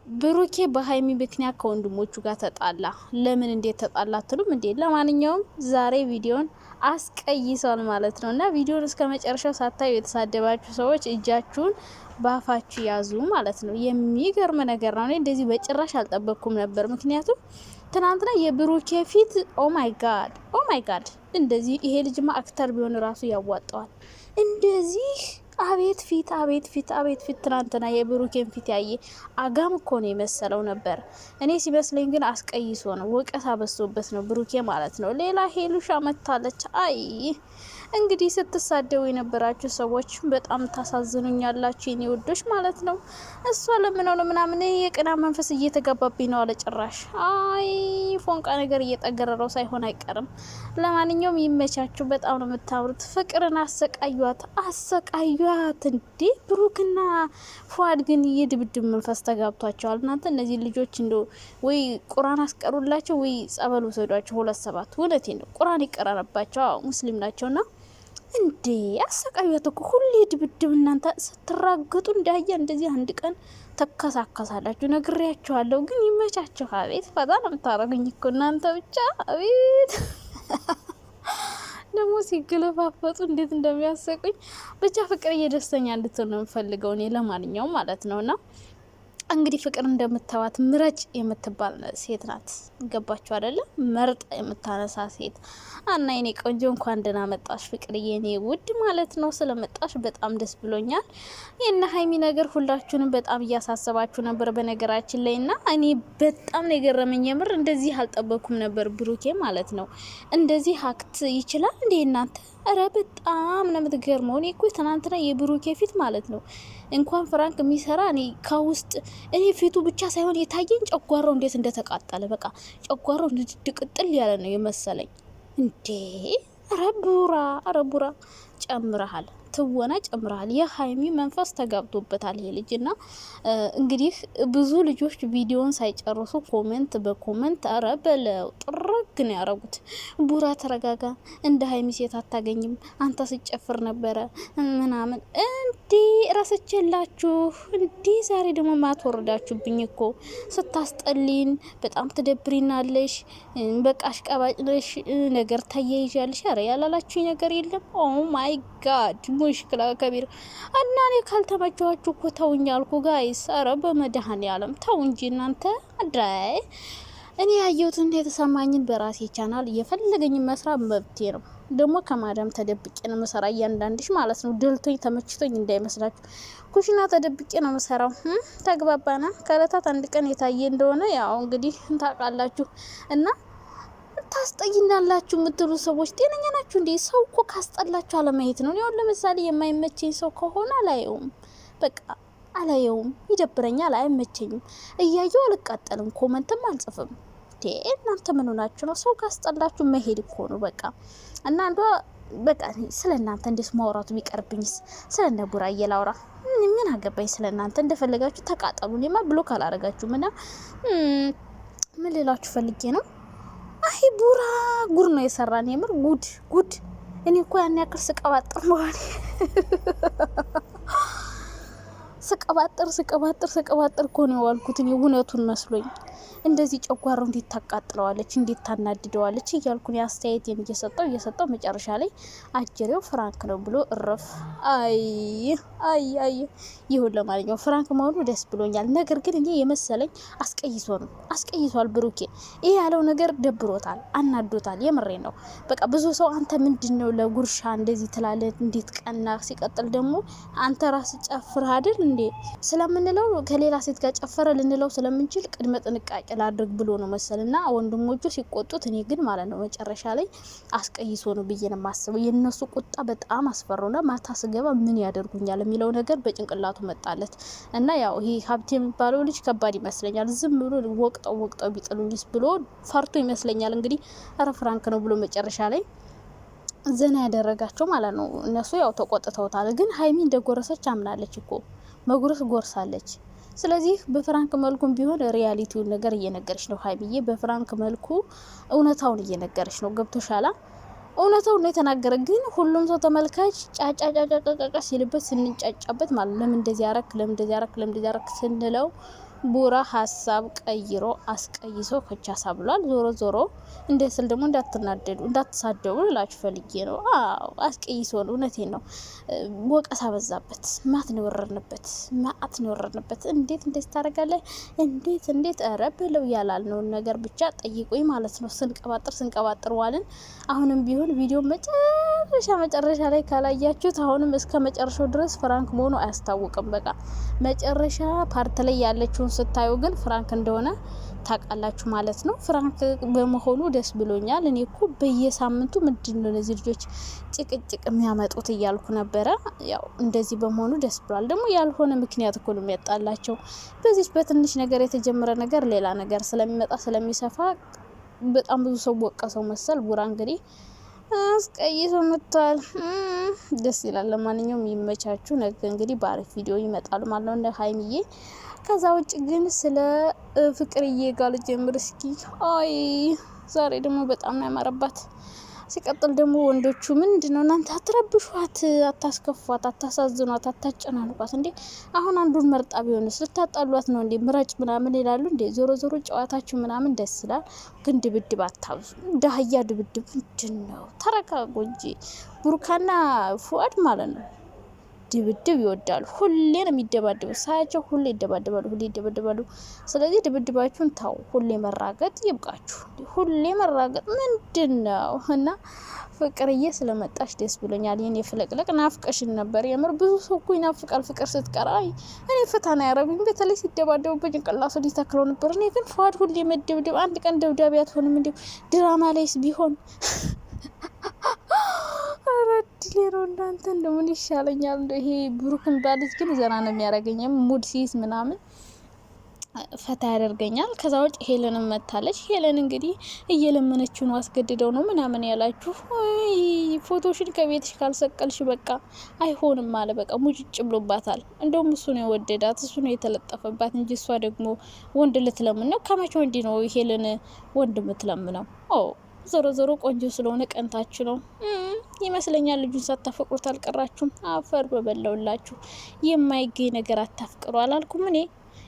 ብሩኬ በሀይሚ ምክንያት ከወንድሞቹ ጋር ተጣላ። ለምን እንዴት ተጣላ አትሉም እንዴ? ለማንኛውም ዛሬ ቪዲዮን አስቀይሷል ማለት ነው። እና ቪዲዮን እስከ መጨረሻው ሳታዩ የተሳደባችሁ ሰዎች እጃችሁን ባፋችሁ ያዙ ማለት ነው። የሚገርም ነገር ነው። እኔ እንደዚህ በጭራሽ አልጠበቅኩም ነበር። ምክንያቱም ትናንትና የብሩኬ ፊት ኦ ማይ ጋድ እንደዚህ ይሄ ልጅማ አክተር ቢሆን ራሱ ያዋጣዋል እንደዚህ አቤት ፊት ትናንትና የብሩኬን ፊት ያየ አጋም እኮ ነው የመሰለው ነበር። እኔ ሲመስለኝ ግን አስቀይሶ ነው፣ ወቀሳ በዝቶበት ነው ብሩኬ ማለት ነው። ሌላ ሄሉሻ መታለች። አይ እንግዲህ ስትሳደቡ የነበራችሁ ሰዎች በጣም ታሳዝኑኛላችሁ የኔ ውዶች ማለት ነው። እሷ ለምነው ነው ምናምን የቅና መንፈስ እየተገባብኝ ነው አለ ጭራሽ። አይ ፎንቃ ነገር እየጠገረረው ሳይሆን አይቀርም። ለማንኛውም ይመቻችሁ። በጣም ነው የምታምሩት። ፍቅርን አሰቃዩት እንዴ! ብሩክና ፏድ ግን የድብድብ መንፈስ ተጋብቷቸዋል። እናንተ እነዚህ ልጆች እንደ ወይ ቁርአን አስቀሩላቸው ወይ ጸበል ወሰዷቸው። 27 እውነቴን ነው። ቁርአን ይቀራረባቸው ሙስሊም ናቸውና እንዴ አሰቃዩት እኮ ሁሌ ድብድብ። እናንተ ስትራገጡ እንዳያ እንደዚህ አንድ ቀን ተከሳከሳላችሁ። ነግሬያችኋለሁ። ግን ይመቻችሁ። አቤት በጣም የምታረጉኝ እኮ እናንተ ብቻ አቤት ደግሞ ሲገለፋፈጡ እንዴት እንደሚያሰቁኝ። ብቻ ፍቅር እየደስተኛ እንድትሆን ነው የምፈልገው እኔ ለማንኛውም ማለት ነውና እንግዲህ ፍቅር እንደምታዋት ምረጭ የምትባል ሴት ናት። ገባችሁ አይደለ? መርጣ የምታነሳ ሴት እና የኔ ቆንጆ እንኳን ደህና መጣሽ ፍቅርዬ፣ የኔ ውድ ማለት ነው። ስለመጣሽ በጣም ደስ ብሎኛል። የነ ሀይሚ ነገር ሁላችሁንም በጣም እያሳሰባችሁ ነበር በነገራችን ላይ እና እኔ በጣም ነው የገረመኝ። የምር እንደዚህ አልጠበኩም ነበር ብሩኬ ማለት ነው። እንደዚህ አክት ይችላል እንዴ እናንተ? እረ በጣም ነው የምትገርመው። እኔ እኮ ትናንትና የብሩኬ ፊት ማለት ነው እንኳን ፍራንክ የሚሰራ እኔ ከውስጥ እኔ ፊቱ ብቻ ሳይሆን የታየኝ ጨጓራው እንዴት እንደተቃጠለ በቃ ጨጓራው ድቅጥል ያለ ነው የመሰለኝ። እንዴ አረቡራ ጨምረሃል፣ ትወና ጨምረሃል። የሀይሚ መንፈስ ተጋብቶበታል ይሄ ልጅና እንግዲህ ብዙ ልጆች ቪዲዮን ሳይጨርሱ ኮሜንት በኮሜንት አረ በለው ጥርግ ነው ያረጉት። ቡራ ተረጋጋ፣ እንደ ሀይሚ ሴት አታገኝም፣ አንተ ስጨፍር ነበረ ምናምን። እንዲ ረስቼላችሁ እንዲ ዛሬ ደግሞ ማትወርዳችሁብኝ እኮ ስታስጠሊን በጣም ትደብሪናለሽ። በቃ አሽቃባጭ ነሽ፣ ነገር ታያይዣለሽ። አረ ያላላችሁኝ ነገር የለም። ኦ ማይ ጋድ ሙሽክላ ከቢር እና እኔ ካልተመቸዋችሁ እኮ ተውኝ አልኩ ጋይስ። አረ በመድኃኔ ዓለም ተው እንጂ እናንተ አድራይ። እኔ ያየሁትን የተሰማኝን በራሴ ቻናል የፈለገኝ መስራት መብቴ ነው። ደግሞ ከማዳም ተደብቄ ነው መሰራ እያንዳንድሽ ማለት ነው። ደልቶኝ ተመችቶኝ እንዳይመስላችሁ ኩሽና ተደብቄ ነው መሰራው። ተግባባና ከለታት አንድ ቀን የታየ እንደሆነ ያው እንግዲህ ታውቃላችሁ እና ታስጠይናላችሁ የምትሉ ሰዎች ጤነኛ ናችሁ እንዴ? ሰው እኮ ካስጠላችሁ አለማየት ነው። ያው ለምሳሌ የማይመቸኝ ሰው ከሆነ አላየውም፣ በቃ አላየውም፣ ይደብረኛል፣ አይመቸኝም። እያየው አልቃጠልም፣ ኮመንትም አልጽፍም። እናንተ ምን ሆናችሁ ነው? ሰው ካስጠላችሁ መሄድ እኮ ነው በቃ። እና አንዷ በቃ ስለ እናንተ እንዴት ማውራቱ ቢቀርብኝስ? ስለ እነ ቡራዬ ላውራ ምን አገባኝ? ስለ እናንተ እንደፈለጋችሁ ተቃጠሉ። እኔማ ብሎክ አላረጋችሁም። እና ምን ልላችሁ ፈልጌ ነው? አይ ቡራ ጉድ ነው የሰራን። የምር ጉድ። እኔ እኮ ያን ያክል ስቀባጥር መዋል ስቀባጥር እኮ ነው የዋልኩት። እኔ እውነቱን መስሎኝ እንደዚህ ጨጓራው እንዴት ታቃጥለዋለች፣ እንዴት ታናድደዋለች እያልኩኝ አስተያየቴን እየሰጠው መጨረሻ ላይ አጀሬው ፍራንክ ነው ብሎ እረፍ። አይ ይሁን። ለማንኛውም ፍራንክ መሆኑ ደስ ብሎኛል። ነገር ግን እኔ የመሰለኝ አስቀይሷል ብሩኬ። ይሄ ያለው ነገር ደብሮታል፣ አናዶታል። የምሬ ነው። በቃ ብዙ ሰው አንተ ምንድነው ለጉርሻ እንደዚህ ትላለህ? እንዴት ቀና? ሲቀጥል ደግሞ አንተ ራስ ጨፍር አይደል እንዴ ስለምንለው ከሌላ ሴት ጋር ጨፈረ ልንለው ስለምንችል ቅድመ ጥንቃቄ ላድርግ ብሎ ነው መሰልና ወንድሞቹ ሲቆጡት፣ እኔ ግን ማለት ነው መጨረሻ ላይ አስቀይሶ ነው ብዬ ነው የማስበው። የነሱ ቁጣ በጣም አስፈራውና ማታ ስገባ ምን ያደርጉኛል የሚለው ነገር በጭንቅላቱ መጣለት እና ያው ይሄ ሀብቴ የሚባለው ልጅ ከባድ ይመስለኛል። ዝም ብሎ ወቅጠው ቢጥሉኝስ ብሎ ፈርቶ ይመስለኛል እንግዲህ አረ ፍራንክ ነው ብሎ መጨረሻ ላይ ዘና ያደረጋቸው ማለት ነው። እነሱ ያው ተቆጥተውታል። ግን ሀይሚ እንደጎረሰች አምናለች እኮ መጉረስ ጎርሳለች። ስለዚህ በፍራንክ መልኩም ቢሆን ሪያሊቲውን ነገር እየነገረች ነው ሀይሚዬ። በፍራንክ መልኩ እውነታውን እየነገረች ነው። ገብቶሻላ? እውነታውን ነው የተናገረ። ግን ሁሉም ሰው ተመልካች ጫጫጫጫጫጫ ሲልበት ስንጫጫበት ማለት ለምን እንደዚህ ያረክ ስንለው ቡራ ሀሳብ ቀይሮ አስቀይሶ ከቻሳ ብሏል። ዞሮ ዞሮ እንደ ስል ደግሞ እንዳትናደዱ እንዳትሳደቡ ልላችሁ ፈልጌ ነው። አዎ አስቀይሶ ነው። እውነቴን ነው። ወቀሳ በዛበት፣ ማት ነው የወረድንበት። እንዴት ታደርጋለህ? እንዴት ኧረ ብለው ያላልነውን ነገር ብቻ ጠይቁኝ ማለት ነው። ስንቀባጥር ዋልን። አሁንም ቢሆን ቪዲዮ መጨረሻ ላይ ካላያችሁት አሁንም እስከ መጨረሻው ድረስ ፍራንክ መሆኑ አያስታውቅም። በቃ መጨረሻ ፓርት ላይ ያለችውን ስታዩ ግን ፍራንክ እንደሆነ ታውቃላችሁ ማለት ነው። ፍራንክ በመሆኑ ደስ ብሎኛል። እኔ እኮ በየሳምንቱ ምንድነው እነዚህ ልጆች ጭቅጭቅ የሚያመጡት እያልኩ ነበረ። ያው እንደዚህ በመሆኑ ደስ ብሏል። ደግሞ ያልሆነ ምክንያት እኮ ነው የሚያጣላቸው። በዚህ በትንሽ ነገር የተጀመረ ነገር ሌላ ነገር ስለሚመጣ ስለሚሰፋ በጣም ብዙ ሰው ወቀሰው መሰል። ቡራ እንግዲህ አስቀይሶ መጥቷል። ደስ ይላል። ለማንኛውም ይመቻችሁ። ነገ እንግዲህ በአሪፍ ቪዲዮ ይመጣሉ ማለት ነው እነ ሀይሚዬ። ከዛ ውጭ ግን ስለ ፍቅርዬ ጋር ልጀምር እስኪ። አይ ዛሬ ደግሞ በጣም ነው ያማረባት። ሲቀጥል ደግሞ ወንዶቹ ምንድነው እናንተ አትረብሿት፣ አታስከፏት፣ አታሳዝኗት፣ አታጨናንቋት እንዴ። አሁን አንዱን መርጣ ቢሆንስ ልታጣሏት ነው እንዴ? ምራጭ ምናምን ይላሉ እንዴ። ዞሮ ጨዋታችሁ ምናምን ደስ ይላል፣ ግን ድብድብ አታብዙ። ዳህያ ድብድብ ምንድነው? ተረጋጉ እንጂ ቡርካና ፉአድ ማለት ነው ድብድብ ይወዳሉ። ሁሌ ነው የሚደባደቡ። ሳያቸው ሁሌ ይደባደባሉ። ስለዚህ ድብድባችሁን ታው። ሁሌ መራገጥ ይብቃችሁ። ሁሌ መራገጥ ምንድነው? እና ፍቅርዬ ስለመጣሽ ደስ ብሎኛል። የኔ ፍለቅለቅ ናፍቀሽን ነበር። የምር ብዙ ሰው እኮ ይናፍቃል ፍቅር ስትቀራ። እኔ ፈታና ያረብኝ በተለይ ሲደባደቡ በጭንቅላቱ ሊተክለው ነበር። እኔ ግን ፏድ ሁሌ መደብደብ፣ አንድ ቀን ደብዳቤ አትሆንም እንዴ? ድራማ ላይስ ቢሆን አራድሌ ነው እናንተ። እንደምን ይሻለኛል እንደ ይሄ ብሩክን ባልጅ ግን ዘና ነው የሚያደርገኝ። ሙድ ሲይዝ ምናምን ፈታ ያደርገኛል። ከዛ ውጭ ሄለንም መታለች። ሄለን እንግዲህ እየለመነችው ነው፣ አስገድደው ነው ምናምን ያላችሁ። ፎቶሽን ከቤትሽ ካልሰቀልሽ በቃ አይሆንም አለ። በቃ ሙጭጭ ብሎባታል። እንደውም እሱ ነው የወደዳት፣ እሱ ነው የተለጠፈባት እንጂ እሷ ደግሞ ወንድ ልትለምን ነው። ከመቼ ወንድ ነው ሄለን ወንድ ምትለምነው? ዞሮ ቆንጆ ስለሆነ ቀንታችሁ ነው ይመስለኛል። ልጁን ሳታፈቅሩት አልቀራችሁም። አፈር በበለውላችሁ። የማይገኝ ነገር አታፍቅሩ አላልኩም እኔ?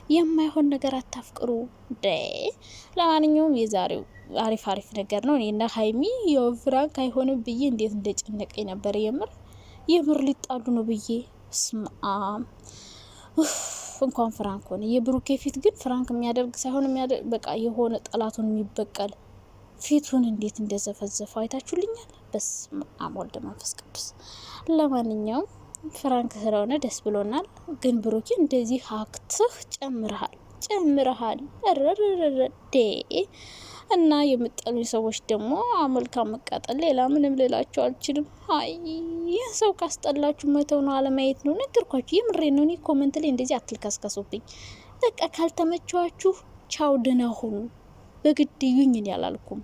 የማይሆን ነገር አታፍቅሩ። ለማንኛውም የዛሬው አሪፍ ነገር ነው። እኔና ሀይሚ የፍራንክ አይሆንም ብዬ እንዴት እንደጨነቀኝ ነበር። የምር ሊጣሉ ነው ብዬ ስማ። እንኳን ፍራንክ ሆነ። የብሩኬ ፊት ግን ፍራንክ የሚያደርግ ሳይሆን በቃ የሆነ ጠላቱን የሚበቀል ፊቱን እንዴት እንደዘፈዘፈው አይታችሁልኛል። በስመ አብ ወልድ መንፈስ ቅዱስ። ለማንኛውም ፍራንክ ስለሆነ ደስ ብሎናል። ግን ብሩኬ እንደዚህ ሀክትህ ጨምረሃል ረረረደ እና የምጠሉ ሰዎች ደግሞ መልካም መቃጠል፣ ሌላ ምንም ልላችሁ አልችልም። አይ ሰው ካስጠላችሁ መተው ነው፣ አለማየት ነው። ነገርኳችሁ፣ የምሬ ነው። እኔ ኮመንት ላይ እንደዚህ አትልከስከሱብኝ። በቃ ካልተመቻችሁ ቻው ደህና ሁኑ። በግድ ይዩኝ ያላልኩም።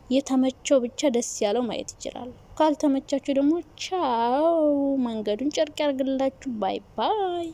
የተመቸው ብቻ ደስ ያለው ማየት ይችላል። ካልተመቻችሁ ደግሞ ቻው፣ መንገዱን ጨርቅ ያርግላችሁ። ባይ ባይ።